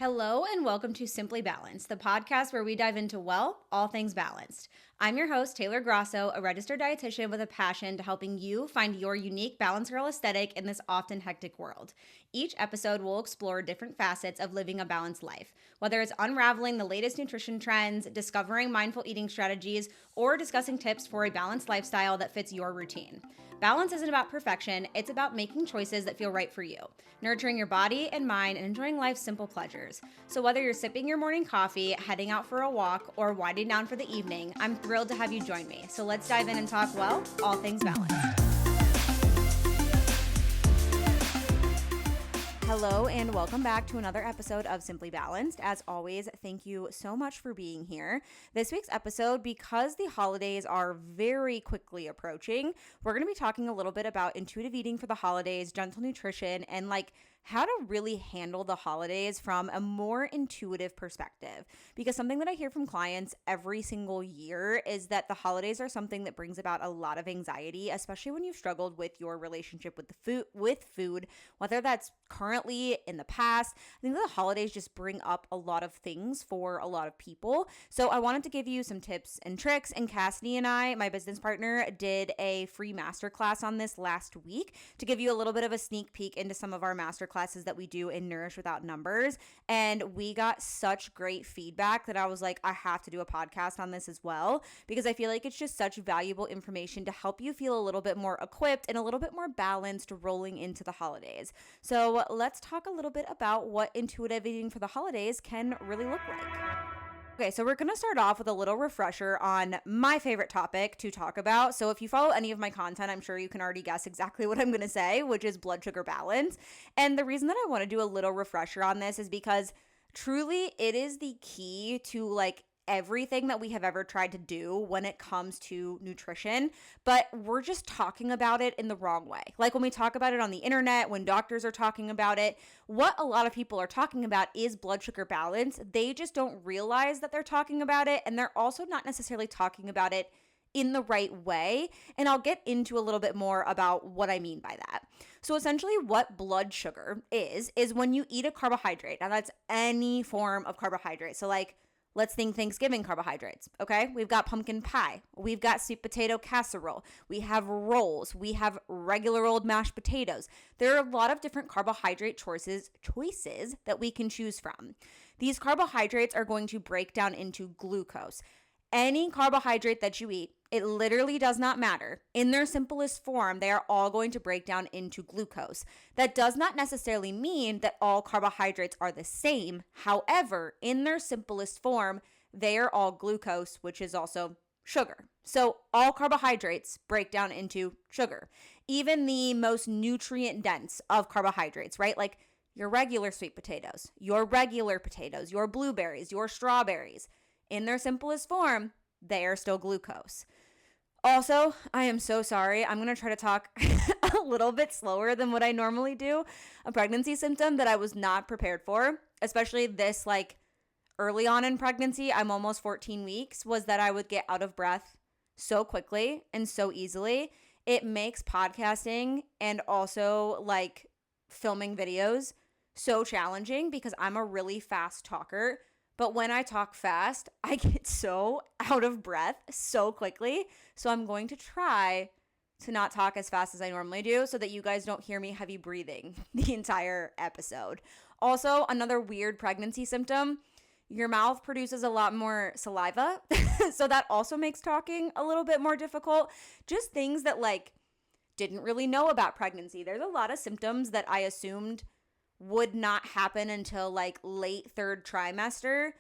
Hello and welcome to Simply Balanced, the podcast where we dive into, well, all things balanced. I'm your host, Taylor Grosso, a registered dietitian with a passion to helping you find your unique Balance Girl aesthetic in this often hectic world. Each episode will explore different facets of living a balanced life, whether it's unraveling the latest nutrition trends, discovering mindful eating strategies, or discussing tips for a balanced lifestyle that fits your routine. Balance isn't about perfection, it's about making choices that feel right for you, nurturing your body and mind, and enjoying life's simple pleasures. So whether you're sipping your morning coffee, heading out for a walk, or winding down for the evening, I'm thrilled to have you join me. So let's dive in and talk, well, all things balanced. Hello and welcome back to another episode of Simply Balanced. As always, thank you so much for being here. This week's episode, because the holidays are very quickly approaching, we're going to be talking a little bit about intuitive eating for the holidays, gentle nutrition, and how to really handle the holidays from a more intuitive perspective. Because something that I hear from clients every single year is that the holidays are something that brings about a lot of anxiety, especially when you've struggled with your relationship with food, whether that's currently, in the past. I think the holidays just bring up a lot of things for a lot of people. So I wanted to give you some tips and tricks, and Cassidy and I, my business partner, did a free masterclass on this last week to give you a little bit of a sneak peek into some of our masterclasses that we do in Nourish Without Numbers. And we got such great feedback that I was like, I have to do a podcast on this as well, because I feel like it's just such valuable information to help you feel a little bit more equipped and a little bit more balanced rolling into the holidays. So let's talk a little bit about what intuitive eating for the holidays can really look like. Okay, so we're going to start off with a little refresher on my favorite topic to talk about. So if you follow any of my content, I'm sure you can already guess exactly what I'm going to say, which is blood sugar balance. And the reason that I want to do a little refresher on this is because truly it is the key to everything that we have ever tried to do when it comes to nutrition, but we're just talking about it in the wrong way. Like when we talk about it on the internet, when doctors are talking about it, what a lot of people are talking about is blood sugar balance. They just don't realize that they're talking about it, and they're also not necessarily talking about it in the right way. And I'll get into a little bit more about what I mean by that. So essentially what blood sugar is when you eat a carbohydrate. Now that's any form of carbohydrate. So let's think Thanksgiving carbohydrates, okay? We've got pumpkin pie. We've got sweet potato casserole. We have rolls. We have regular old mashed potatoes. There are a lot of different carbohydrate choices that we can choose from. These carbohydrates are going to break down into glucose. Any carbohydrate that you eat, it literally does not matter. In their simplest form, they are all going to break down into glucose. That does not necessarily mean that all carbohydrates are the same. However, in their simplest form, they are all glucose, which is also sugar. So all carbohydrates break down into sugar. Even the most nutrient dense of carbohydrates, right? Like your regular sweet potatoes, your regular potatoes, your blueberries, your strawberries. In their simplest form, they are still glucose. Also, I am so sorry. I'm going to try to talk a little bit slower than what I normally do. A pregnancy symptom that I was not prepared for, especially this early on in pregnancy, I'm almost 14 weeks, was that I would get out of breath so quickly and so easily. It makes podcasting and also filming videos so challenging because I'm a really fast talker. But when I talk fast, I get so out of breath so quickly. So I'm going to try to not talk as fast as I normally do so that you guys don't hear me heavy breathing the entire episode. Also, another weird pregnancy symptom, your mouth produces a lot more saliva. So that also makes talking a little bit more difficult. Just things that didn't really know about pregnancy. There's a lot of symptoms that I assumed would not happen until late third trimester,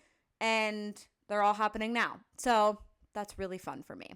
and they're all happening now. So that's really fun for me.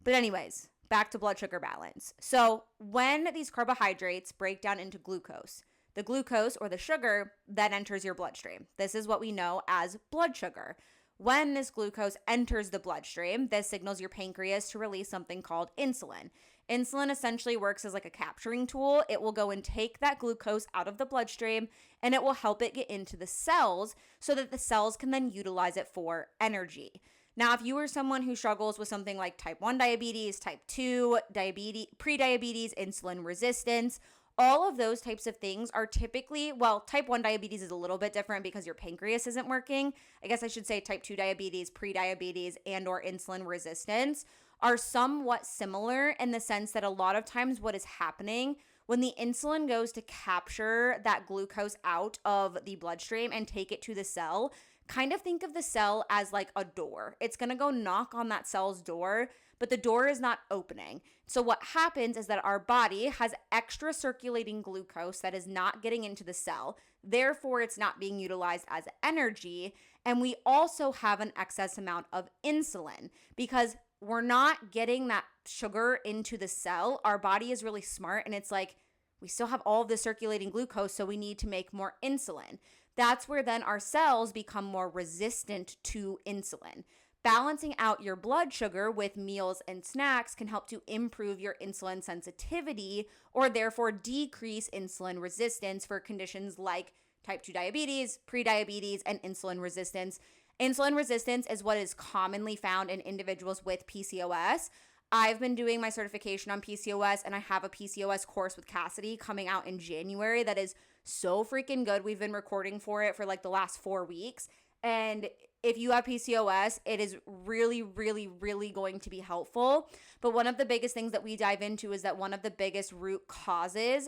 But anyways, back to blood sugar balance. So when these carbohydrates break down into glucose, the glucose or the sugar then enters your bloodstream. This is what we know as blood sugar. When this glucose enters the bloodstream, this signals your pancreas to release something called insulin. Insulin essentially works as a capturing tool. It will go and take that glucose out of the bloodstream, and it will help it get into the cells so that the cells can then utilize it for energy. Now, if you are someone who struggles with something like type 1 diabetes, type 2 diabetes, prediabetes, insulin resistance, all of those types of things are typically, well, type 1 diabetes is a little bit different because your pancreas isn't working. I guess I should say type 2 diabetes, prediabetes, and or insulin resistance are somewhat similar in the sense that a lot of times what is happening when the insulin goes to capture that glucose out of the bloodstream and take it to the cell, kind of think of the cell as like a door. It's going to go knock on that cell's door, but the door is not opening. So what happens is that our body has extra circulating glucose that is not getting into the cell. Therefore, it's not being utilized as energy. And we also have an excess amount of insulin because we're not getting that sugar into the cell. Our body is really smart and it's like, we still have all of the circulating glucose, so we need to make more insulin. That's where then our cells become more resistant to insulin. Balancing out your blood sugar with meals and snacks can help to improve your insulin sensitivity or therefore decrease insulin resistance for conditions like type 2 diabetes, prediabetes, and insulin resistance. Insulin resistance is what is commonly found in individuals with PCOS. I've been doing my certification on PCOS and I have a PCOS course with Cassidy coming out in January that is so freaking good. We've been recording for it for like the last 4 weeks. And if you have PCOS, it is really, really, really going to be helpful. But one of the biggest things that we dive into is that one of the biggest root causes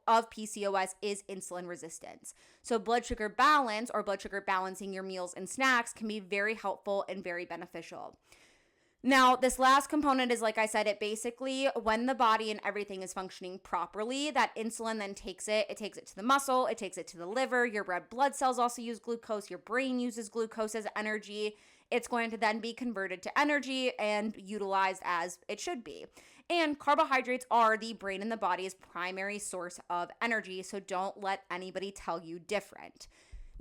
of PCOS is insulin resistance. So blood sugar balance or blood sugar balancing your meals and snacks can be very helpful and very beneficial. Now, this last component is, like I said, it basically, when the body and everything is functioning properly, that insulin then takes it to the muscle, it takes it to the liver, your red blood cells also use glucose, your brain uses glucose as energy. It's going to then be converted to energy and utilized as it should be. And carbohydrates are the brain and the body's primary source of energy, so don't let anybody tell you different.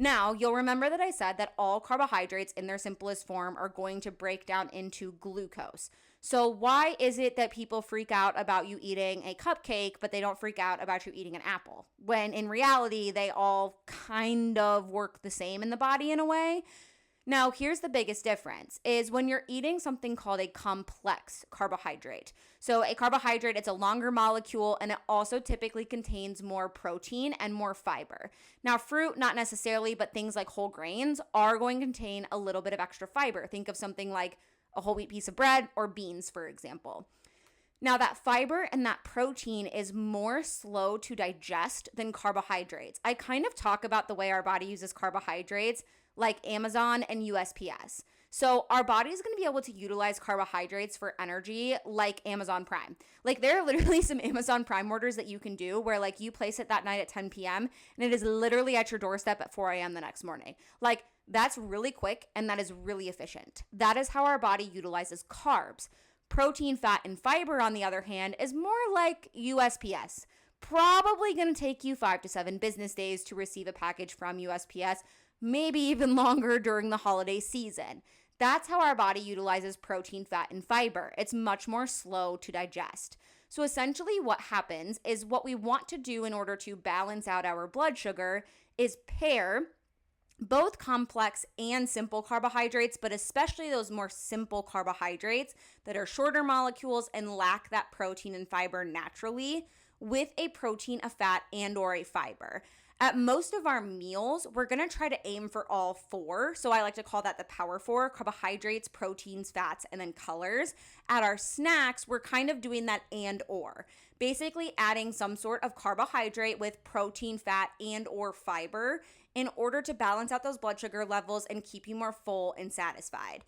Now, you'll remember that I said that all carbohydrates in their simplest form are going to break down into glucose. So why is it that people freak out about you eating a cupcake, but they don't freak out about you eating an apple? When in reality, they all kind of work the same in the body in a way. Now, here's the biggest difference is when you're eating something called a complex carbohydrate. So a carbohydrate, it's a longer molecule and it also typically contains more protein and more fiber. Now, fruit, not necessarily, but things like whole grains are going to contain a little bit of extra fiber. Think of something like a whole wheat piece of bread or beans, for example. Now, that fiber and that protein is more slow to digest than carbohydrates. I kind of talk about the way our body uses carbohydrates like Amazon and USPS. So our body is going to be able to utilize carbohydrates for energy like Amazon Prime. Like there are literally some Amazon Prime orders that you can do where like you place it that night at 10 p.m. and it is literally at your doorstep at 4 a.m. the next morning. Like that's really quick and that is really efficient. That is how our body utilizes carbs. Protein, fat, and fiber, on the other hand, is more like USPS. Probably going to take you 5 to 7 business days to receive a package from USPS, maybe even longer during the holiday season. That's how our body utilizes protein, fat, and fiber. It's much more slow to digest. So essentially what happens is what we want to do in order to balance out our blood sugar is pair both complex and simple carbohydrates, but especially those more simple carbohydrates that are shorter molecules and lack that protein and fiber naturally with a protein, a fat, and or a fiber. At most of our meals, we're going to try to aim for all 4. So I like to call that the power 4, carbohydrates, proteins, fats, and then colors. At our snacks, we're kind of doing that and or. Basically adding some sort of carbohydrate with protein, fat, and or fiber in order to balance out those blood sugar levels and keep you more full and satisfied.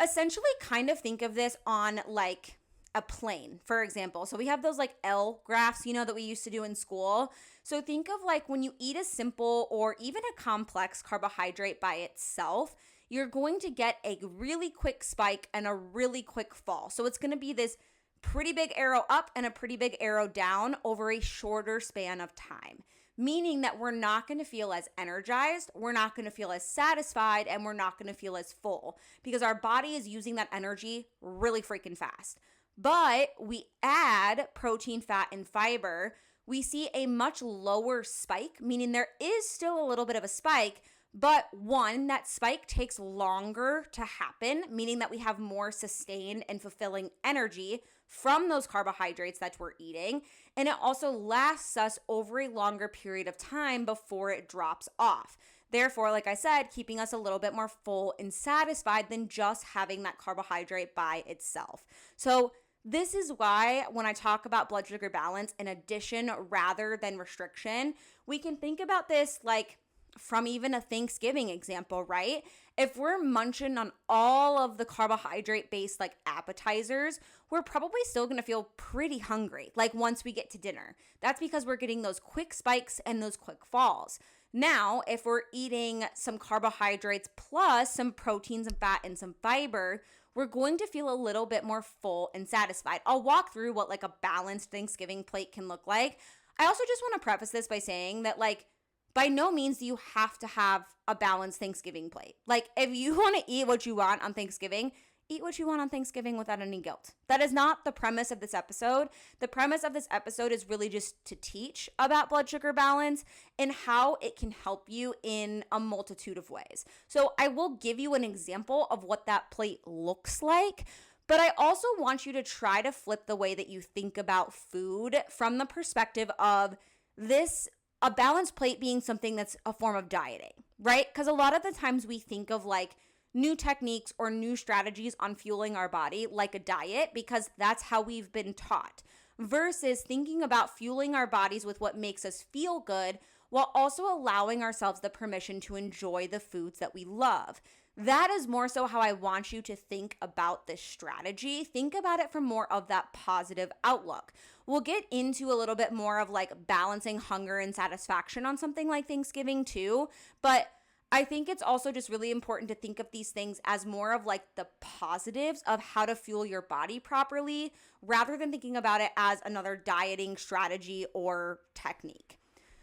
Essentially, kind of think of this on like a plane, for example. So we have those like L graphs, that we used to do in school. So think of like when you eat a simple or even a complex carbohydrate by itself, you're going to get a really quick spike and a really quick fall. So it's going to be this pretty big arrow up and a pretty big arrow down over a shorter span of time, meaning that we're not going to feel as energized, we're not going to feel as satisfied, and we're not going to feel as full because our body is using that energy really freaking fast. But we add protein, fat, and fiber, we see a much lower spike, meaning there is still a little bit of a spike, But one, that spike takes longer to happen, meaning that we have more sustained and fulfilling energy from those carbohydrates that we're eating. And it also lasts us over a longer period of time before it drops off. Therefore, like I said, keeping us a little bit more full and satisfied than just having that carbohydrate by itself. So this is why when I talk about blood sugar balance and addition rather than restriction, we can think about this like from even a Thanksgiving example, right? If we're munching on all of the carbohydrate-based like appetizers, we're probably still going to feel pretty hungry like once we get to dinner. That's because we're getting those quick spikes and those quick falls. Now, if we're eating some carbohydrates plus some proteins and fat and some fiber, we're going to feel a little bit more full and satisfied. I'll walk through what like a balanced Thanksgiving plate can look like. I also just want to preface this by saying that like by no means do you have to have a balanced Thanksgiving plate. Like if you want to eat what you want on Thanksgiving, eat what you want on Thanksgiving without any guilt. That is not the premise of this episode. The premise of this episode is really just to teach about blood sugar balance and how it can help you in a multitude of ways. So I will give you an example of what that plate looks like, but I also want you to try to flip the way that you think about food from the perspective of this, a balanced plate being something that's a form of dieting, right? Because a lot of the times we think of like new techniques or new strategies on fueling our body like a diet because that's how we've been taught, versus thinking about fueling our bodies with what makes us feel good while also allowing ourselves the permission to enjoy the foods that we love. That is more so how I want you to think about this strategy. Think about it from more of that positive outlook. We'll get into a little bit more of like balancing hunger and satisfaction on something like Thanksgiving too, but I think it's also just really important to think of these things as more of like the positives of how to fuel your body properly rather than thinking about it as another dieting strategy or technique.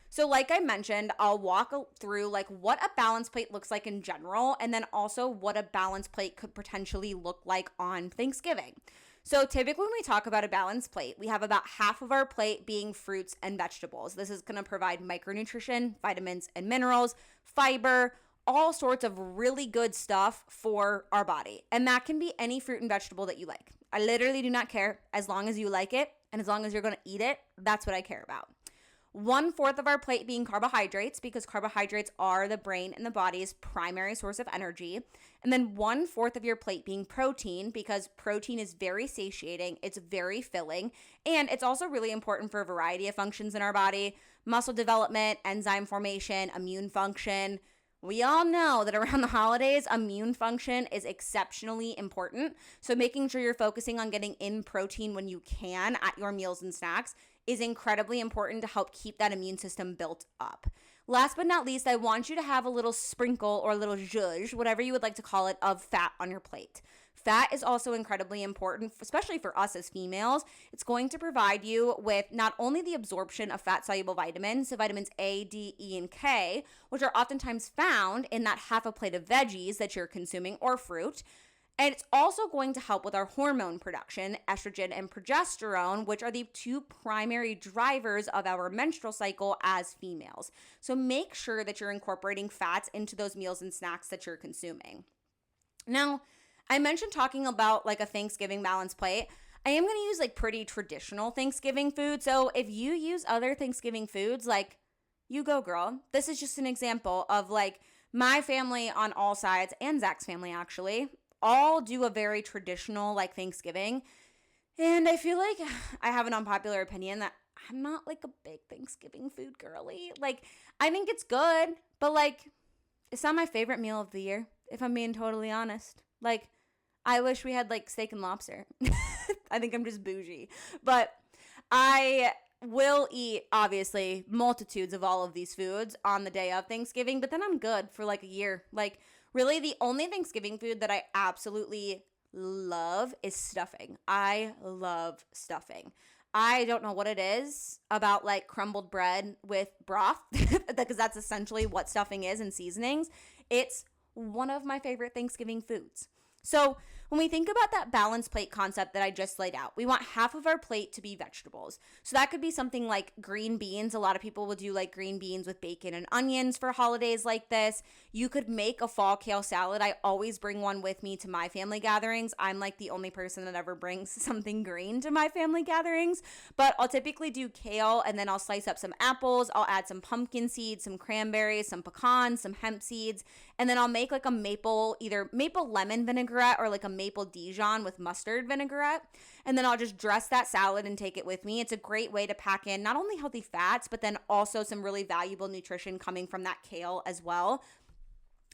So like I mentioned, I'll walk through like what a balanced plate looks like in general and then also what a balanced plate could potentially look like on Thanksgiving. So typically when we talk about a balanced plate, we have about half of our plate being fruits and vegetables. This is going to provide micronutrition, vitamins and minerals, fiber, all sorts of really good stuff for our body. And that can be any fruit and vegetable that you like. I literally do not care as long as you like it and as long as you're going to eat it. That's what I care about. 1/4 of our plate being carbohydrates because carbohydrates are the brain and the body's primary source of energy. And then 1/4 of your plate being protein because protein is very satiating, it's very filling, and it's also really important for a variety of functions in our body: muscle development, enzyme formation, immune function. We all know that around the holidays, immune function is exceptionally important. So making sure you're focusing on getting in protein when you can at your meals and snacks is incredibly important to help keep that immune system built up. Last but not least, I want you to have a little sprinkle or a little zhuzh, whatever you would like to call it, of fat on your plate. Fat is also incredibly important, especially for us as females. It's going to provide you with not only the absorption of fat-soluble vitamins, so vitamins A, D, E, and K, which are oftentimes found in that half a plate of veggies that you're consuming or fruit, and it's also going to help with our hormone production, estrogen and progesterone, which are the two primary drivers of our menstrual cycle as females. So make sure that you're incorporating fats into those meals and snacks that you're consuming. Now, I mentioned talking about like a Thanksgiving balanced plate. I am going to use like pretty traditional Thanksgiving food. So if you use other Thanksgiving foods, like you go, girl. This is just an example of like my family on all sides and Zach's family actually all do a very traditional like Thanksgiving. And I feel like I have an unpopular opinion that I'm not like a big Thanksgiving food girly. Like I think it's good, but like it's not my favorite meal of the year, if I'm being totally honest. Like I wish we had like steak and lobster. I think I'm just bougie. But I will eat, obviously, multitudes of all of these foods on the day of Thanksgiving, but then I'm good for like a year. Like really the only Thanksgiving food that I absolutely love is stuffing. I love stuffing. I don't know what it is about like crumbled bread with broth because that's essentially what stuffing is and seasonings. It's one of my favorite Thanksgiving foods. So When we think about that balanced plate concept that I just laid out, we want half of our plate to be vegetables. So that could be something like green beans. A lot of people will do like green beans with bacon and onions for holidays like this. You could make a fall kale salad. I always bring one with me to my family gatherings. I'm like the only person that ever brings something green to my family gatherings, but I'll typically do kale, and then I'll slice up some apples. I'll add some pumpkin seeds, some cranberries, some pecans, some hemp seeds, and then I'll make like a either maple lemon vinaigrette or like a maple Dijon with mustard vinaigrette. And then I'll just dress that salad and take it with me. It's a great way to pack in not only healthy fats, but then also some really valuable nutrition coming from that kale as well.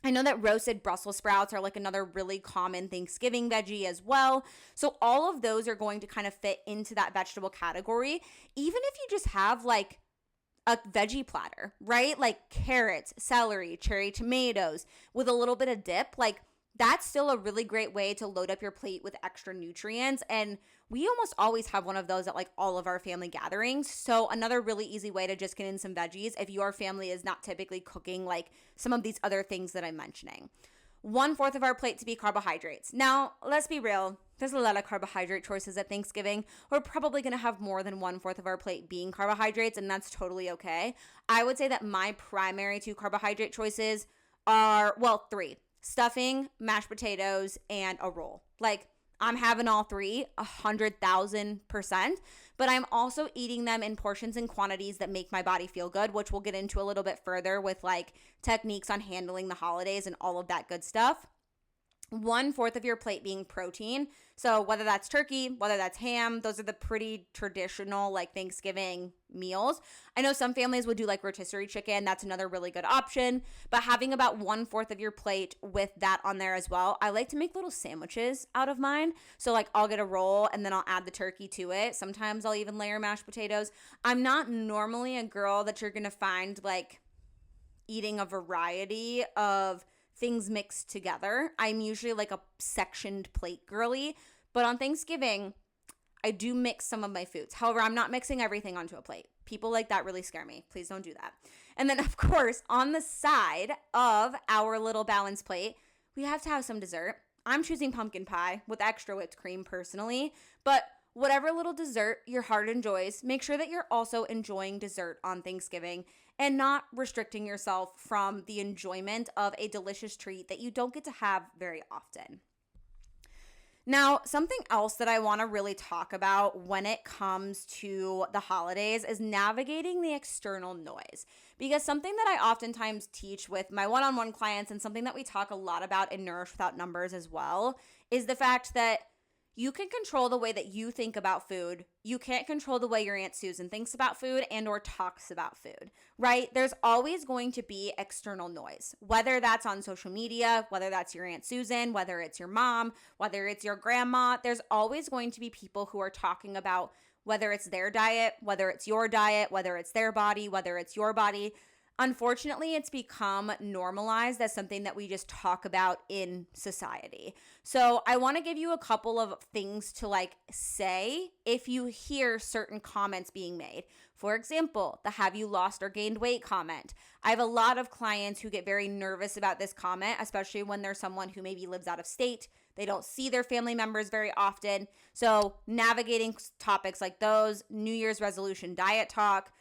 I know that roasted Brussels sprouts are like another really common Thanksgiving veggie as well. So all of those are going to kind of fit into that vegetable category. Even if you just have like a veggie platter, right? Like carrots, celery, cherry tomatoes with a little bit of dip, like that's still a really great way to load up your plate with extra nutrients. And we almost always have one of those at like all of our family gatherings. So another really easy way to just get in some veggies if your family is not typically cooking like some of these other things that I'm mentioning. 1/4 of our plate to be carbohydrates. Now, let's be real. There's a lot of carbohydrate choices at Thanksgiving. We're probably going to have more than 1/4 of our plate being carbohydrates, and that's totally okay. I would say that my primary 2 carbohydrate choices are, well, 3. Stuffing, mashed potatoes, and a roll. Like, I'm having all 3 100,000%, but I'm also eating them in portions and quantities that make my body feel good, which we'll get into a little bit further with like techniques on handling the holidays and all of that good stuff. 1/4 of your plate being protein. So whether that's turkey, whether that's ham, those are the pretty traditional like Thanksgiving meals. I know some families would do like rotisserie chicken. That's another really good option. But having about 1/4 of your plate with that on there as well. I like to make little sandwiches out of mine. So like I'll get a roll and then I'll add the turkey to it. Sometimes I'll even layer mashed potatoes. I'm not normally a girl that you're going to find like eating a variety of things mixed together. I'm usually like a sectioned plate girly, but on Thanksgiving, I do mix some of my foods. However, I'm not mixing everything onto a plate. People like that really scare me. Please don't do that. And then, of course, on the side of our little balanced plate, we have to have some dessert. I'm choosing pumpkin pie with extra whipped cream personally, but whatever little dessert your heart enjoys, make sure that you're also enjoying dessert on Thanksgiving and not restricting yourself from the enjoyment of a delicious treat that you don't get to have very often. Now, something else that I want to really talk about when it comes to the holidays is navigating the external noise. Because something that I oftentimes teach with my one-on-one clients and something that we talk a lot about in Nourish Without Numbers as well is the fact that you can control the way that you think about food. You can't control the way your Aunt Susan thinks about food and or talks about food, right? There's always going to be external noise, whether that's on social media, whether that's your Aunt Susan, whether it's your mom, whether it's your grandma. There's always going to be people who are talking about whether it's their diet, whether it's your diet, whether it's their body, whether it's your body. Unfortunately, it's become normalized as something that we just talk about in society. So I want to give you a couple of things to like say if you hear certain comments being made. For example, the "have you lost or gained weight" comment. I have a lot of clients who get very nervous about this comment, especially when there's someone who maybe lives out of state. They don't see their family members very often. So navigating topics like those, New Year's resolution diet talk,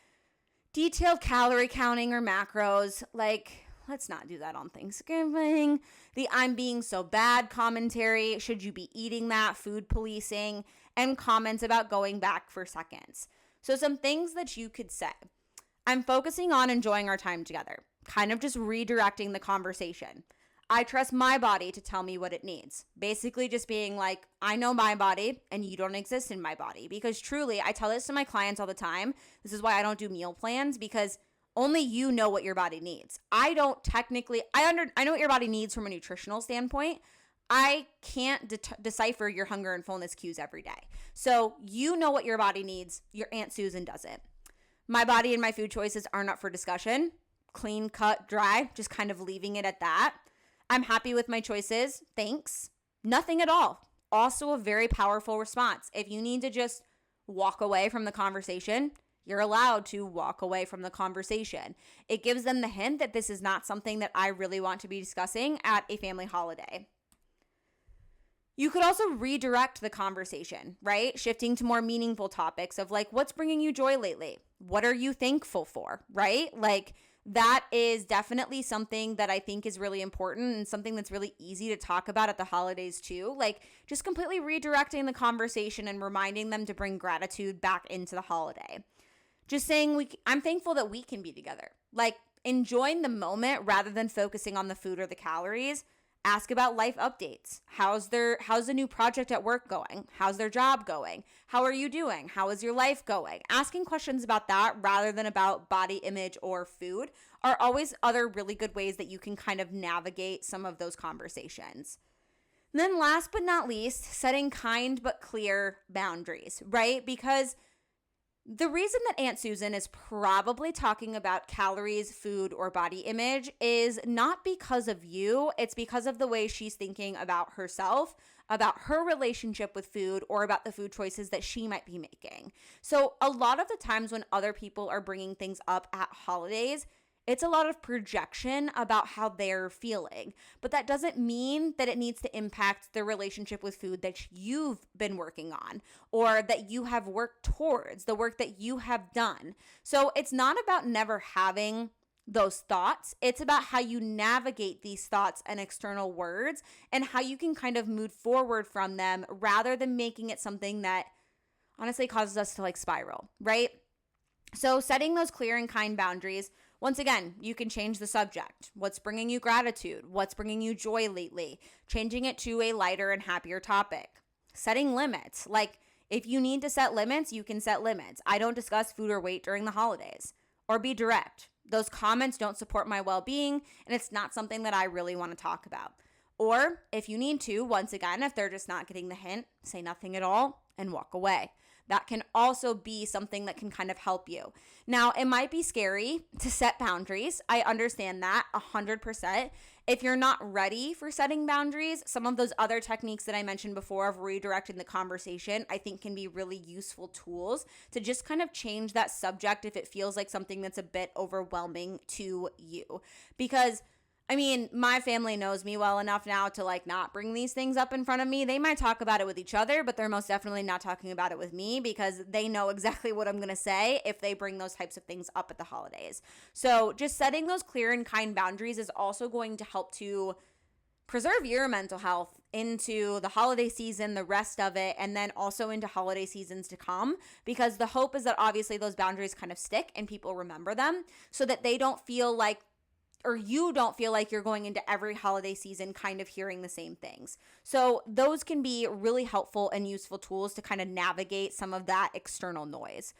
detailed calorie counting or macros, like let's not do that on Thanksgiving. The "I'm being so bad" commentary, should you be eating that, food policing, and comments about going back for seconds. So some things that you could say. I'm focusing on enjoying our time together, kind of just redirecting the conversation. I trust my body to tell me what it needs. Basically just being like, I know my body and you don't exist in my body. Because truly, I tell this to my clients all the time. This is why I don't do meal plans, because only you know what your body needs. I don't technically, I know what your body needs from a nutritional standpoint. I can't decipher your hunger and fullness cues every day. So you know what your body needs. Your Aunt Susan doesn't. My body and my food choices aren't up for discussion. Clean, cut, dry, just kind of leaving it at that. I'm happy with my choices. Thanks. Nothing at all. Also a very powerful response. If you need to just walk away from the conversation, you're allowed to walk away from the conversation. It gives them the hint that this is not something that I really want to be discussing at a family holiday. You could also redirect the conversation, right? Shifting to more meaningful topics of like, what's bringing you joy lately? What are you thankful for, right? Like, that is definitely something that I think is really important and something that's really easy to talk about at the holidays too. Like, just completely redirecting the conversation and reminding them to bring gratitude back into the holiday. Just saying, I'm thankful that we can be together. Like, enjoying the moment rather than focusing on the food or the calories. Ask about life updates. How's the new project at work going? How's their job going? How are you doing? How is your life going? Asking questions about that rather than about body image or food are always other really good ways that you can kind of navigate some of those conversations. And then last but not least, setting kind but clear boundaries, right? Because the reason that Aunt Susan is probably talking about calories, food, or body image is not because of you. It's because of the way she's thinking about herself, about her relationship with food, or about the food choices that she might be making. So a lot of the times when other people are bringing things up at holidays, it's a lot of projection about how they're feeling, but that doesn't mean that it needs to impact the relationship with food that you've been working on or that you have worked towards, the work that you have done. So it's not about never having those thoughts. It's about how you navigate these thoughts and external words and how you can kind of move forward from them rather than making it something that honestly causes us to like spiral, right? So setting those clear and kind boundaries. Once again, you can change the subject. What's bringing you gratitude? What's bringing you joy lately? Changing it to a lighter and happier topic. Setting limits. Like, if you need to set limits, you can set limits. I don't discuss food or weight during the holidays. Or be direct. Those comments don't support my well-being, and it's not something that I really want to talk about. Or if you need to, once again, if they're just not getting the hint, say nothing at all and walk away. That can also be something that can kind of help you. Now, it might be scary to set boundaries. I understand that 100%. If you're not ready for setting boundaries, some of those other techniques that I mentioned before of redirecting the conversation, I think can be really useful tools to just kind of change that subject if it feels like something that's a bit overwhelming to you. Because I mean, my family knows me well enough now to like not bring these things up in front of me. They might talk about it with each other, but they're most definitely not talking about it with me because they know exactly what I'm going to say if they bring those types of things up at the holidays. So just setting those clear and kind boundaries is also going to help to preserve your mental health into the holiday season, the rest of it, and then also into holiday seasons to come, because the hope is that obviously those boundaries kind of stick and people remember them so that they don't feel like, or you don't feel like you're going into every holiday season kind of hearing the same things. So those can be really helpful and useful tools to kind of navigate some of that external noise.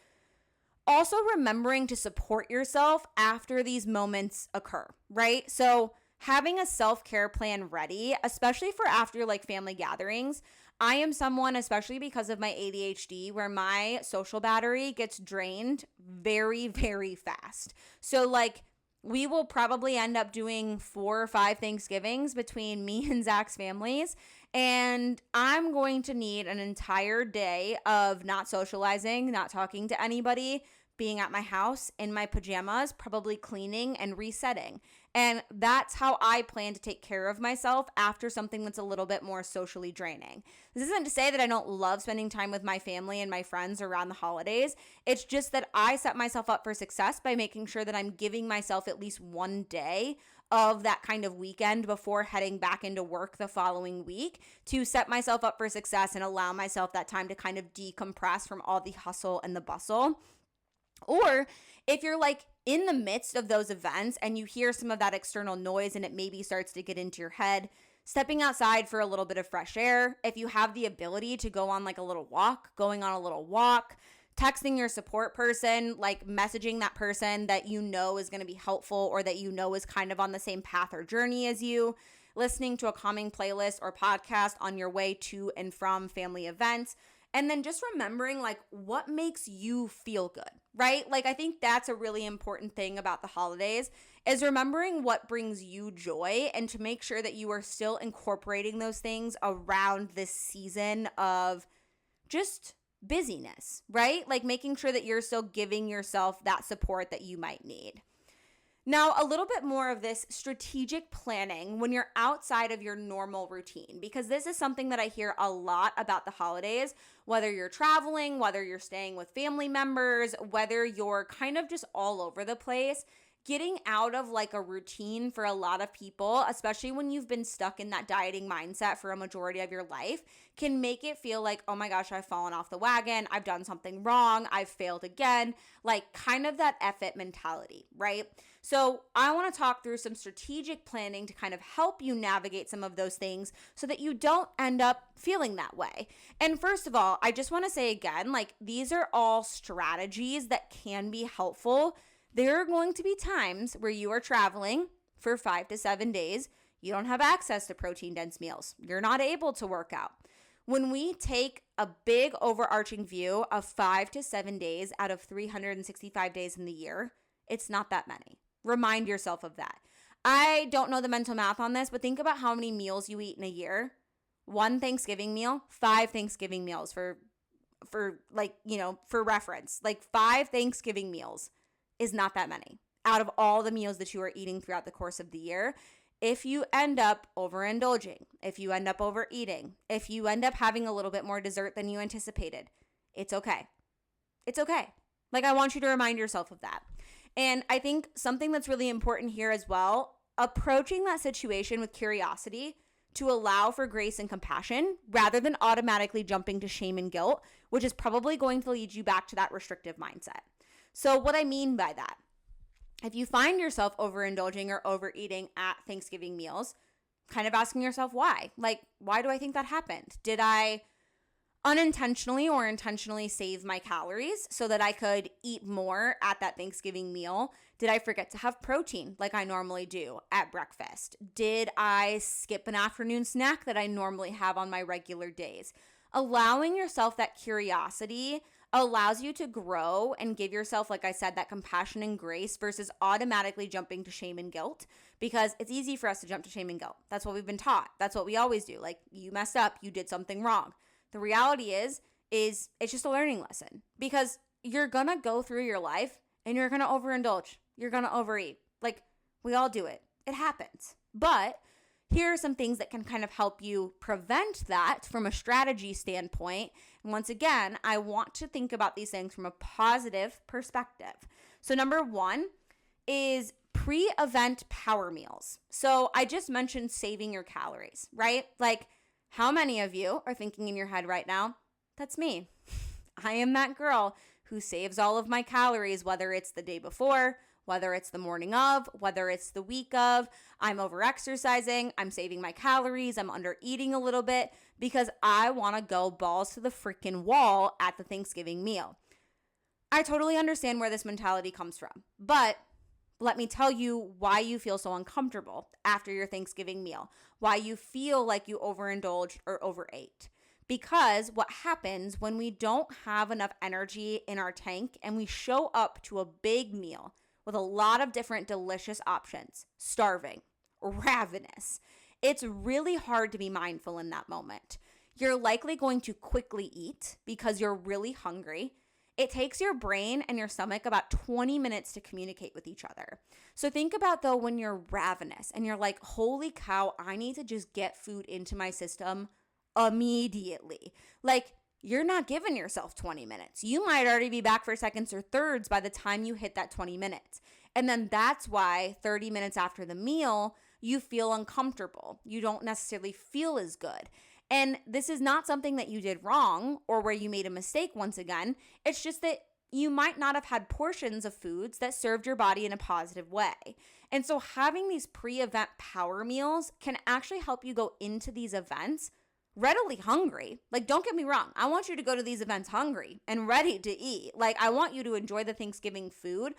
Also remembering to support yourself after these moments occur, right? So having a self-care plan ready, especially for after like family gatherings. I am someone, especially because of my ADHD, where my social battery gets drained very, very fast. So like, we will probably end up doing 4 or 5 Thanksgivings between me and Zach's families. And I'm going to need an entire day of not socializing, not talking to anybody, being at my house in my pajamas, probably cleaning and resetting. And that's how I plan to take care of myself after something that's a little bit more socially draining. This isn't to say that I don't love spending time with my family and my friends around the holidays. It's just that I set myself up for success by making sure that I'm giving myself at least one day of that kind of weekend before heading back into work the following week to set myself up for success and allow myself that time to kind of decompress from all the hustle and the bustle. Or if you're like in the midst of those events and you hear some of that external noise and it maybe starts to get into your head, stepping outside for a little bit of fresh air. If you have the ability to go on like a little walk, going on a little walk, texting your support person, like messaging that person that you know is going to be helpful or that you know is kind of on the same path or journey as you, listening to a calming playlist or podcast on your way to and from family events. And then just remembering like what makes you feel good, right? Like I think that's a really important thing about the holidays is remembering what brings you joy and to make sure that you are still incorporating those things around this season of just busyness, right? Like making sure that you're still giving yourself that support that you might need. Now, a little bit more of this strategic planning when you're outside of your normal routine, because this is something that I hear a lot about the holidays, whether you're traveling, whether you're staying with family members, whether you're kind of just all over the place. Getting out of like a routine for a lot of people, especially when you've been stuck in that dieting mindset for a majority of your life, can make it feel like, oh my gosh, I've fallen off the wagon. I've done something wrong. I've failed again. Like kind of that F it mentality, right? So I want to talk through some strategic planning to kind of help you navigate some of those things so that you don't end up feeling that way. And first of all, I just want to say again, like these are all strategies that can be helpful. There are going to be times where you are traveling for 5 to 7 days. You don't have access to protein-dense meals. You're not able to work out. When we take a big overarching view of 5 to 7 days out of 365 days in the year, it's not that many. Remind yourself of that. I don't know the mental math on this, but think about how many meals you eat in a year. 1 Thanksgiving meal, 5 Thanksgiving meals for reference. Like 5 Thanksgiving meals is not that many out of all the meals that you are eating throughout the course of the year. If you end up overindulging, if you end up overeating, if you end up having a little bit more dessert than you anticipated, it's okay. It's okay. Like I want you to remind yourself of that. And I think something that's really important here as well, approaching that situation with curiosity to allow for grace and compassion rather than automatically jumping to shame and guilt, which is probably going to lead you back to that restrictive mindset. So what I mean by that, if you find yourself overindulging or overeating at Thanksgiving meals, kind of asking yourself why. Like, why do I think that happened? Did I unintentionally or intentionally save my calories so that I could eat more at that Thanksgiving meal? Did I forget to have protein like I normally do at breakfast? Did I skip an afternoon snack that I normally have on my regular days? Allowing yourself that curiosity allows you to grow and give yourself, like I said, that compassion and grace versus automatically jumping to shame and guilt, because it's easy for us to jump to shame and guilt. That's what we've been taught. That's what we always do. Like, you messed up, you did something wrong. The reality is it's just a learning lesson, because you're gonna go through your life and you're gonna overindulge. You're gonna overeat. Like, we all do it. It happens. But here are some things that can kind of help you prevent that from a strategy standpoint. And once again, I want to think about these things from a positive perspective. So number 1 is pre-event power meals. So I just mentioned saving your calories, right? Like, how many of you are thinking in your head right now, that's me. I am that girl who saves all of my calories, whether it's the day before, whether it's the morning of, whether it's the week of. I'm over exercising, I'm saving my calories, I'm under eating a little bit because I want to go balls to the freaking wall at the Thanksgiving meal. I totally understand where this mentality comes from, but let me tell you why you feel so uncomfortable after your Thanksgiving meal, why you feel like you overindulged or overate. Because what happens when we don't have enough energy in our tank and we show up to a big meal with a lot of different delicious options, starving, ravenous, it's really hard to be mindful in that moment. You're likely going to quickly eat because you're really hungry. It takes your brain and your stomach about 20 minutes to communicate with each other. So think about though when you're ravenous and you're like, holy cow, I need to just get food into my system immediately. Like, you're not giving yourself 20 minutes. You might already be back for seconds or thirds by the time you hit that 20 minutes. And then that's why 30 minutes after the meal, you feel uncomfortable. You don't necessarily feel as good. And this is not something that you did wrong or where you made a mistake once again. It's just that you might not have had portions of foods that served your body in a positive way. And so having these pre-event power meals can actually help you go into these events readily hungry. Like, don't get me wrong. I want you to go to these events hungry and ready to eat. Like, I want you to enjoy the Thanksgiving food.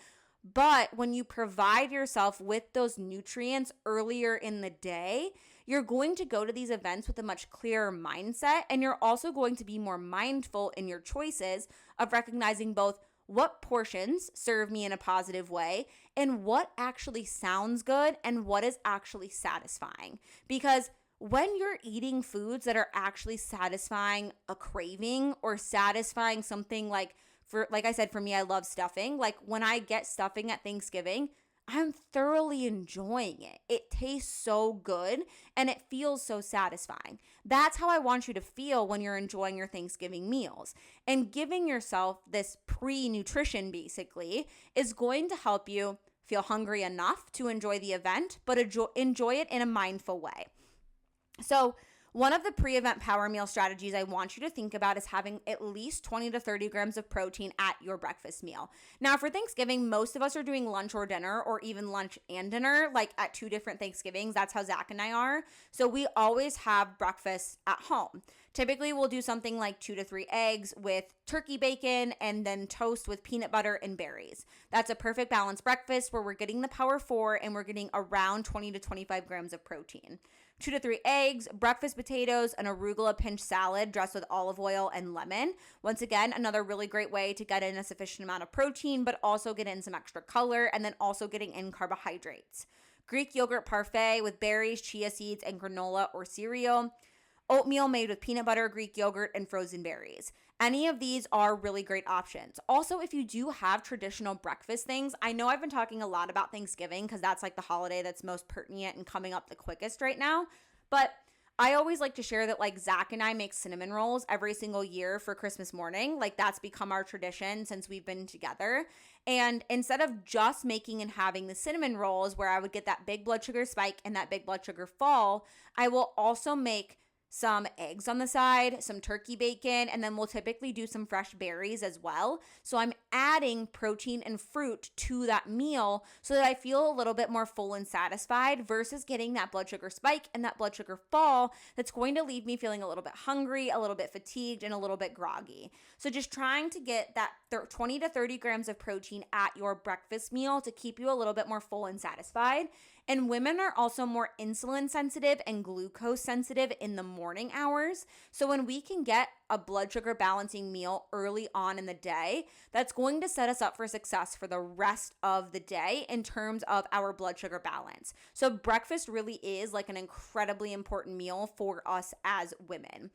But when you provide yourself with those nutrients earlier in the day, you're going to go to these events with a much clearer mindset. And you're also going to be more mindful in your choices of recognizing both what portions serve me in a positive way and what actually sounds good and what is actually satisfying. Because when you're eating foods that are actually satisfying a craving or satisfying something like I said, for me, I love stuffing. Like when I get stuffing at Thanksgiving, I'm thoroughly enjoying it. It tastes so good and it feels so satisfying. That's how I want you to feel when you're enjoying your Thanksgiving meals. And giving yourself this pre-nutrition basically is going to help you feel hungry enough to enjoy the event, but enjoy it in a mindful way. So one of the pre-event power meal strategies I want you to think about is having at least 20 to 30 grams of protein at your breakfast meal. Now, for Thanksgiving, most of us are doing lunch or dinner, or even lunch and dinner, like at 2 different Thanksgivings. That's how Zach and I are. So we always have breakfast at home. Typically, we'll do something like 2 to 3 eggs with turkey bacon and then toast with peanut butter and berries. That's a perfect balanced breakfast where we're getting the power 4 and we're getting around 20 to 25 grams of protein. 2 to 3 eggs, breakfast potatoes, an arugula pinch salad dressed with olive oil and lemon. Once again, another really great way to get in a sufficient amount of protein, but also get in some extra color and then also getting in carbohydrates. Greek yogurt parfait with berries, chia seeds, and granola or cereal. Oatmeal made with peanut butter, Greek yogurt, and frozen berries. Any of these are really great options. Also, if you do have traditional breakfast things, I know I've been talking a lot about Thanksgiving because that's like the holiday that's most pertinent and coming up the quickest right now. But I always like to share that like Zach and I make cinnamon rolls every single year for Christmas morning. Like that's become our tradition since we've been together. And instead of just making and having the cinnamon rolls where I would get that big blood sugar spike and that big blood sugar fall, I will also make some eggs on the side, some turkey bacon, and then we'll typically do some fresh berries as well. So I'm adding protein and fruit to that meal so that I feel a little bit more full and satisfied versus getting that blood sugar spike and that blood sugar fall that's going to leave me feeling a little bit hungry, a little bit fatigued, and a little bit groggy. So just trying to get that 20 to 30 grams of protein at your breakfast meal to keep you a little bit more full and satisfied. And women are also more insulin sensitive and glucose sensitive in the morning hours. So when we can get a blood sugar balancing meal early on in the day, that's going to set us up for success for the rest of the day in terms of our blood sugar balance. So breakfast really is like an incredibly important meal for us as women.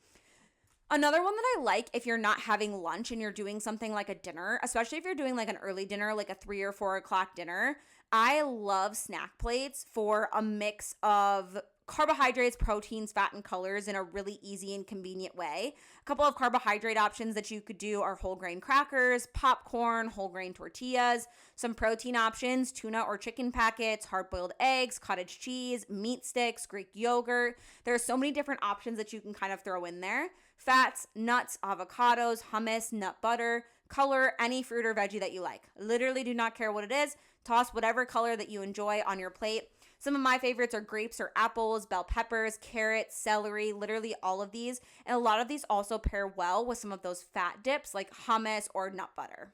Another one that I like if you're not having lunch and you're doing something like a dinner, especially if you're doing like an early dinner, like a 3 or 4 o'clock dinner, I love snack plates for a mix of carbohydrates, proteins, fat, and colors in a really easy and convenient way. A couple of carbohydrate options that you could do are whole grain crackers, popcorn, whole grain tortillas. Some protein options, tuna or chicken packets, hard-boiled eggs, cottage cheese, meat sticks, Greek yogurt. There are so many different options that you can kind of throw in there. Fats, nuts, avocados, hummus, nut butter, color, any fruit or veggie that you like. Literally do not care what it is. Toss whatever color that you enjoy on your plate. Some of my favorites are grapes or apples, bell peppers, carrots, celery, literally all of these. And a lot of these also pair well with some of those fat dips like hummus or nut butter.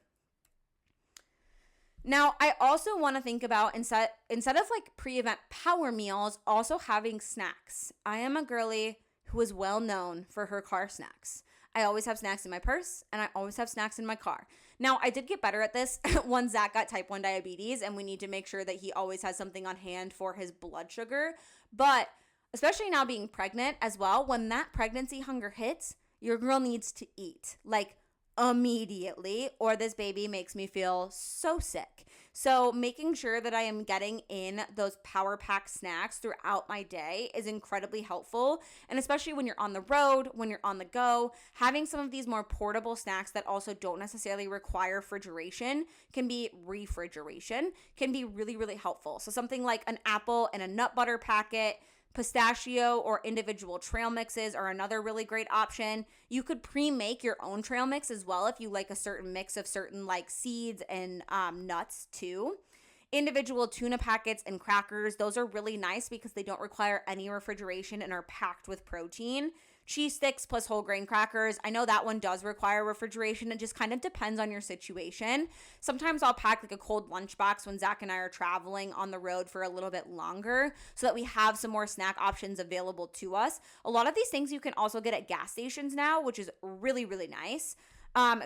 Now, I also want to think about instead of like pre-event power meals, also having snacks. I am a girly who is well known for her car snacks. I always have snacks in my purse and I always have snacks in my car. Now, I did get better at this once Zach got type 1 diabetes and we need to make sure that he always has something on hand for his blood sugar. But especially now being pregnant as well, when that pregnancy hunger hits, your girl needs to eat like immediately or this baby makes me feel so sick. So making sure that I am getting in those power pack snacks throughout my day is incredibly helpful. And especially when you're on the road, when you're on the go, having some of these more portable snacks that also don't necessarily require refrigeration can be really, really helpful. So something like an apple and a nut butter packet, pistachio or individual trail mixes are another really great option. You could pre-make your own trail mix as well if you like a certain mix of certain like seeds and nuts too. Individual tuna packets and crackers, those are really nice because they don't require any refrigeration and are packed with protein. Cheese sticks plus whole grain crackers. I know that one does require refrigeration. It just kind of depends on your situation. Sometimes I'll pack like a cold lunchbox when Zach and I are traveling on the road for a little bit longer so that we have some more snack options available to us. A lot of these things you can also get at gas stations now, which is really, really nice.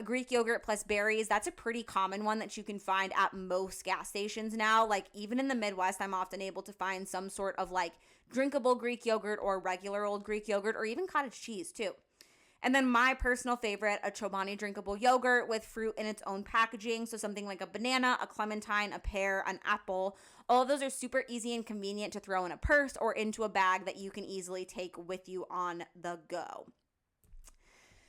Greek yogurt plus berries, that's a pretty common one that you can find at most gas stations now. Like even in the Midwest, I'm often able to find some sort of like drinkable Greek yogurt or regular old Greek yogurt or even cottage cheese too. And then my personal favorite, a Chobani drinkable yogurt with fruit in its own packaging. So something like a banana, a clementine, a pear, an apple. All of those are super easy and convenient to throw in a purse or into a bag that you can easily take with you on the go.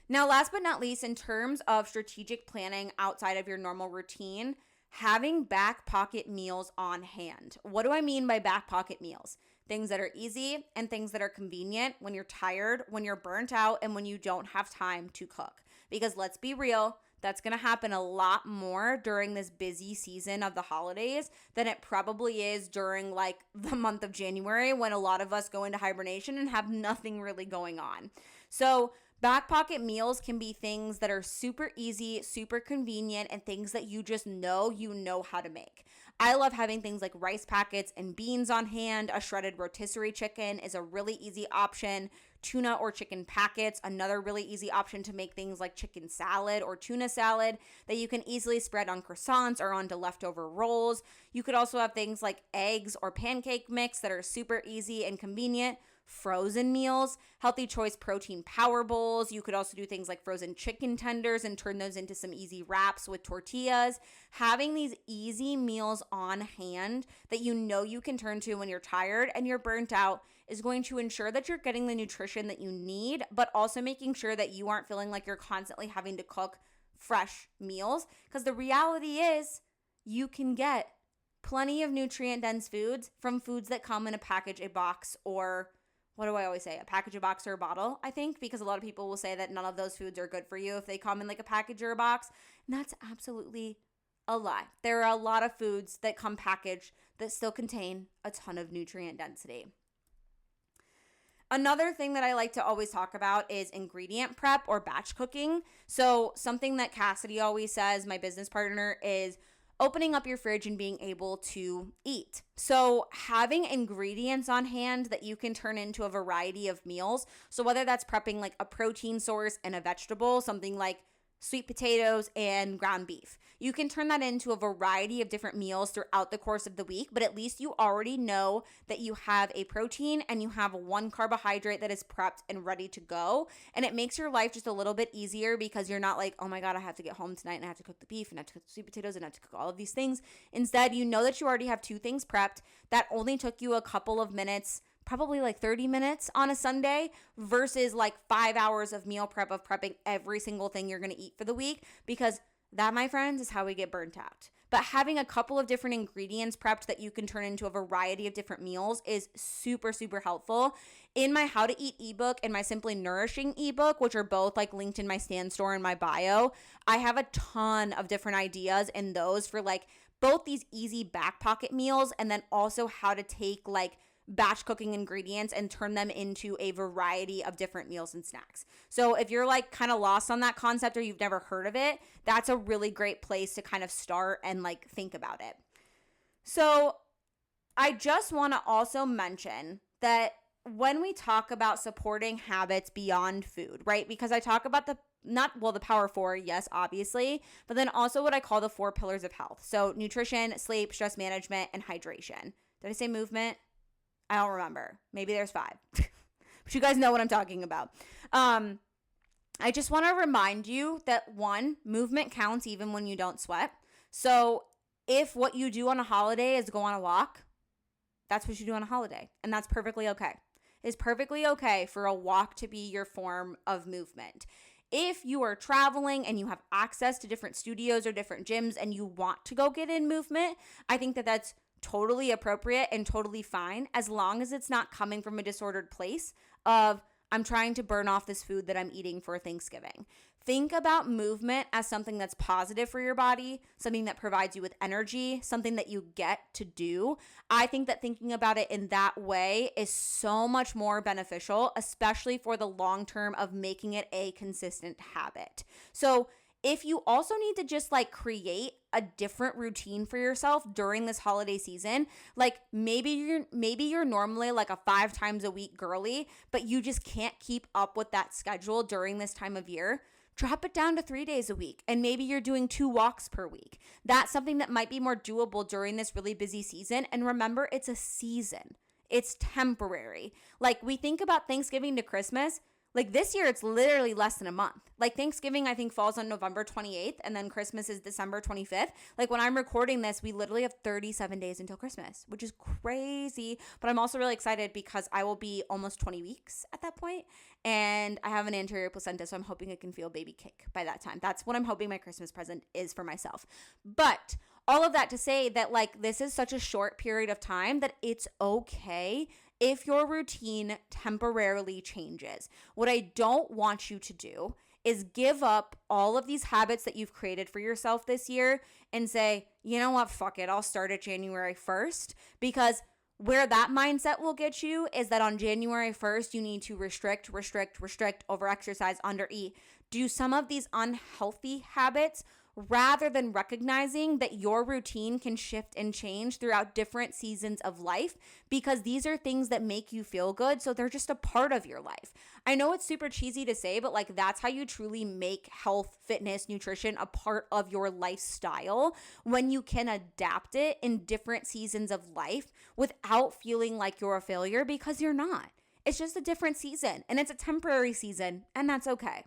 Now, last but not least, in terms of strategic planning outside of your normal routine, having back pocket meals on hand. What do I mean by back pocket meals? Things that are easy and things that are convenient when you're tired, when you're burnt out, and when you don't have time to cook. Because let's be real, that's going to happen a lot more during this busy season of the holidays than it probably is during like the month of January when a lot of us go into hibernation and have nothing really going on. So back pocket meals can be things that are super easy, super convenient, and things that you just know how to make. I love having things like rice packets and beans on hand. A shredded rotisserie chicken is a really easy option. Tuna or chicken packets, another really easy option to make things like chicken salad or tuna salad that you can easily spread on croissants or onto leftover rolls. You could also have things like eggs or pancake mix that are super easy and convenient. Frozen meals, Healthy Choice protein power bowls. You could also do things like frozen chicken tenders and turn those into some easy wraps with tortillas. Having these easy meals on hand that you know you can turn to when you're tired and you're burnt out is going to ensure that you're getting the nutrition that you need, but also making sure that you aren't feeling like you're constantly having to cook fresh meals. Because the reality is you can get plenty of nutrient-dense foods from foods that come in a package, a box, or what do I always say? A package, a box, or a bottle, I think, because a lot of people will say that none of those foods are good for you if they come in like a package or a box. And that's absolutely a lie. There are a lot of foods that come packaged that still contain a ton of nutrient density. Another thing that I like to always talk about is ingredient prep or batch cooking. So something that Cassidy always says, my business partner, is opening up your fridge and being able to eat. So having ingredients on hand that you can turn into a variety of meals. So whether that's prepping like a protein source and a vegetable, something like sweet potatoes and ground beef, you can turn that into a variety of different meals throughout the course of the week, but at least you already know that you have a protein and you have one carbohydrate that is prepped and ready to go. And it makes your life just a little bit easier because you're not like, oh my God, I have to get home tonight and I have to cook the beef and I have to cook the sweet potatoes and I have to cook all of these things. Instead, you know that you already have two things prepped that only took you a couple of minutes, probably like 30 minutes on a Sunday versus like 5 hours of meal prep of prepping every single thing you're going to eat for the week, because that, my friends, is how we get burnt out. But having a couple of different ingredients prepped that you can turn into a variety of different meals is super, super helpful. In my How to Eat ebook and my Simply Nourishing ebook, which are both like linked in my Stan store and my bio, I have a ton of different ideas in those for like both these easy back pocket meals and then also how to take like batch cooking ingredients and turn them into a variety of different meals and snacks. So if you're like kind of lost on that concept or you've never heard of it, that's a really great place to kind of start and like think about it. So I just want to also mention that when we talk about supporting habits beyond food, right? Because I talk about the Power Four, yes, obviously, but then also what I call the 4 pillars of health. So nutrition, sleep, stress management, and hydration. Did I say movement? I don't remember. Maybe there's 5. But you guys know what I'm talking about. I just want to remind you that 1, movement counts even when you don't sweat. So if what you do on a holiday is go on a walk, that's what you do on a holiday. And that's perfectly okay. It's perfectly okay for a walk to be your form of movement. If you are traveling and you have access to different studios or different gyms and you want to go get in movement, I think that that's totally appropriate and totally fine, as long as it's not coming from a disordered place of I'm trying to burn off this food that I'm eating for Thanksgiving. Think about movement as something that's positive for your body, something that provides you with energy, something that you get to do. I think that thinking about it in that way is so much more beneficial, especially for the long term of making it a consistent habit. So if you also need to just like create a different routine for yourself during this holiday season, like maybe you're normally like a 5 times a week girly, but you just can't keep up with that schedule during this time of year, drop it down to 3 days a week. And maybe you're doing 2 walks per week. That's something that might be more doable during this really busy season. And remember, it's a season. It's temporary. Like we think about Thanksgiving to Christmas. Like this year, it's literally less than a month. Like Thanksgiving, I think, falls on November 28th, and then Christmas is December 25th. Like when I'm recording this, we literally have 37 days until Christmas, which is crazy. But I'm also really excited because I will be almost 20 weeks at that point, and I have an anterior placenta, so I'm hoping I can feel baby kick by that time. That's what I'm hoping my Christmas present is for myself. But all of that to say that, like, this is such a short period of time that it's okay if your routine temporarily changes. What I don't want you to do is give up all of these habits that you've created for yourself this year and say, you know what, fuck it, I'll start at January 1st. Because where that mindset will get you is that on January 1st, you need to restrict, over-exercise, under-eat. Do some of these unhealthy habits rather than recognizing that your routine can shift and change throughout different seasons of life, because these are things that make you feel good. So they're just a part of your life. I know it's super cheesy to say, but like that's how you truly make health, fitness, nutrition a part of your lifestyle, when you can adapt it in different seasons of life without feeling like you're a failure, because you're not. It's just a different season, and it's a temporary season, and that's okay.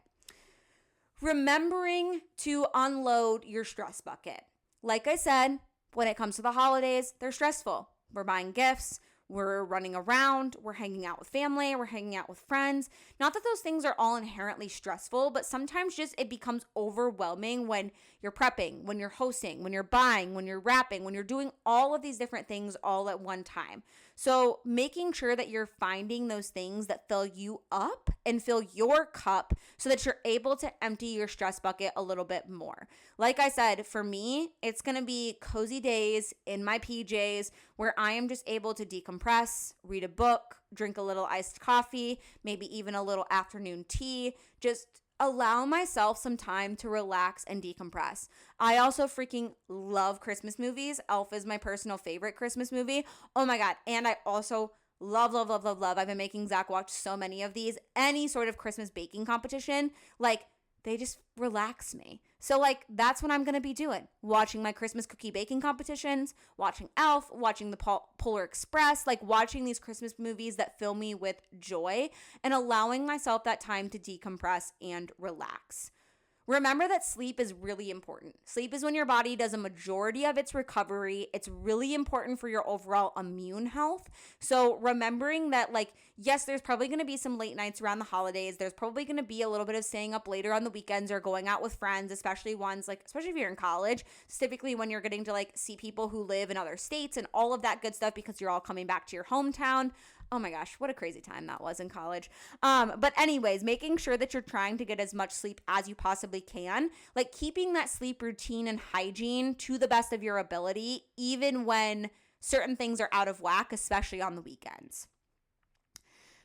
Remembering to unload your stress bucket. Like I said, when it comes to the holidays, they're stressful. We're buying gifts, we're running around, we're hanging out with family, we're hanging out with friends. Not that those things are all inherently stressful, but sometimes just it becomes overwhelming when you're prepping, when you're hosting, when you're buying, when you're wrapping, when you're doing all of these different things all at one time. So making sure that you're finding those things that fill you up and fill your cup so that you're able to empty your stress bucket a little bit more. Like I said, for me, it's going to be cozy days in my PJs where I am just able to decompress, read a book, drink a little iced coffee, maybe even a little afternoon tea, just allow myself some time to relax and decompress. I also freaking love Christmas movies. Elf is my personal favorite Christmas movie. Oh my God. And I also love. I've been making Zach watch so many of these. Any sort of Christmas baking competition, like they just relax me. So like that's what I'm going to be doing. Watching my Christmas cookie baking competitions, watching Elf, watching the Polar Express, like watching these Christmas movies that fill me with joy and allowing myself that time to decompress and relax. Remember that sleep is really important. Sleep is when your body does a majority of its recovery. It's really important for your overall immune health. So remembering that, like, yes, there's probably going to be some late nights around the holidays. There's probably going to be a little bit of staying up later on the weekends or going out with friends, especially if you're in college, typically when you're getting to like see people who live in other states and all of that good stuff because you're all coming back to your hometown. Oh my gosh, what a crazy time that was in college. But anyways, making sure that you're trying to get as much sleep as you possibly can, like keeping that sleep routine and hygiene to the best of your ability, even when certain things are out of whack, especially on the weekends.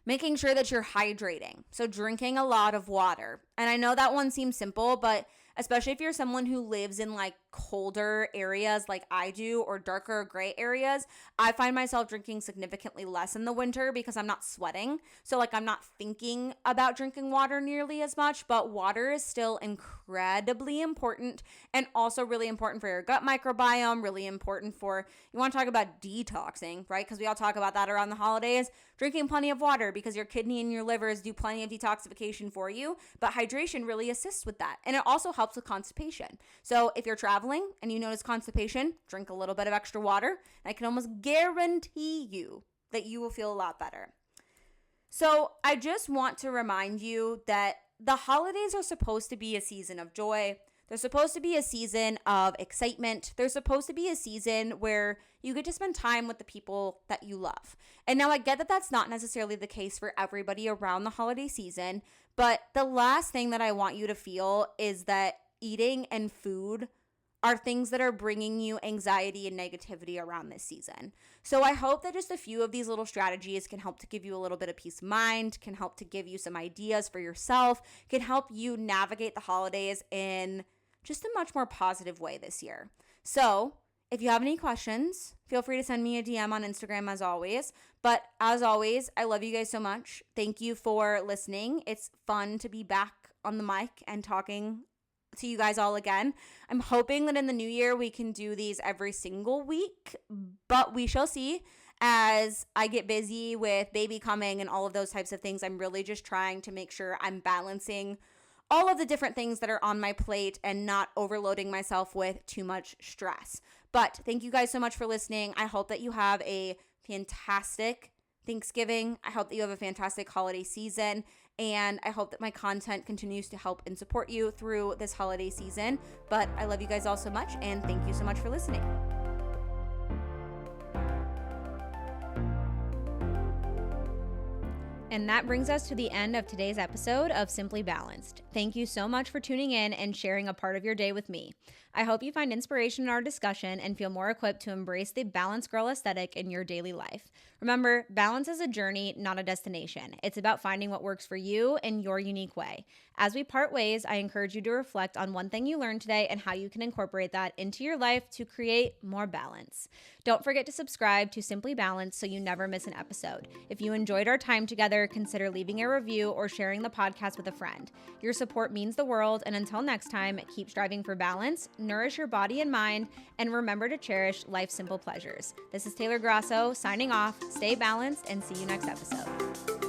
Making sure that you're hydrating, so drinking a lot of water. And I know that one seems simple, but especially if you're someone who lives in like colder areas like I do, or darker or gray areas, I find myself drinking significantly less in the winter because I'm not sweating. So like I'm not thinking about drinking water nearly as much, but water is still incredibly important and also really important for your gut microbiome, really important for, you want to talk about detoxing, right? Because we all talk about that around the holidays. Drinking plenty of water because your kidney and your livers do plenty of detoxification for you, but hydration really assists with that. And it also helps with constipation. So if you're traveling and you notice constipation, drink a little bit of extra water. And I can almost guarantee you that you will feel a lot better. So I just want to remind you that the holidays are supposed to be a season of joy. They're supposed to be a season of excitement. They're supposed to be a season where you get to spend time with the people that you love. And now I get that that's not necessarily the case for everybody around the holiday season, but the last thing that I want you to feel is that eating and food are things that are bringing you anxiety and negativity around this season. So I hope that just a few of these little strategies can help to give you a little bit of peace of mind, can help to give you some ideas for yourself, can help you navigate the holidays in just a much more positive way this year. So if you have any questions, feel free to send me a DM on Instagram as always. But as always, I love you guys so much. Thank you for listening. It's fun to be back on the mic and talking to you guys all again. I'm hoping that in the new year we can do these every single week, but we shall see. as I get busy with baby coming and all of those types of things, I'm really just trying to make sure I'm balancing all of the different things that are on my plate and not overloading myself with too much stress. But thank you guys so much for listening. I hope that you have a fantastic Thanksgiving. I hope that you have a fantastic holiday season. And I hope that my content continues to help and support you through this holiday season. But I love you guys all so much, and thank you so much for listening. And that brings us to the end of today's episode of Simply Balanced. Thank you so much for tuning in and sharing a part of your day with me. I hope you find inspiration in our discussion and feel more equipped to embrace the balanced girl aesthetic in your daily life. Remember, balance is a journey, not a destination. It's about finding what works for you in your unique way. As we part ways, I encourage you to reflect on one thing you learned today and how you can incorporate that into your life to create more balance. Don't forget to subscribe to Simply Balanced so you never miss an episode. If you enjoyed our time together, consider leaving a review or sharing the podcast with a friend. Your support means the world, and until next time, keep striving for balance, nourish your body and mind, and remember to cherish life's simple pleasures. This is Taylor Grasso signing off. Stay balanced and see you next episode.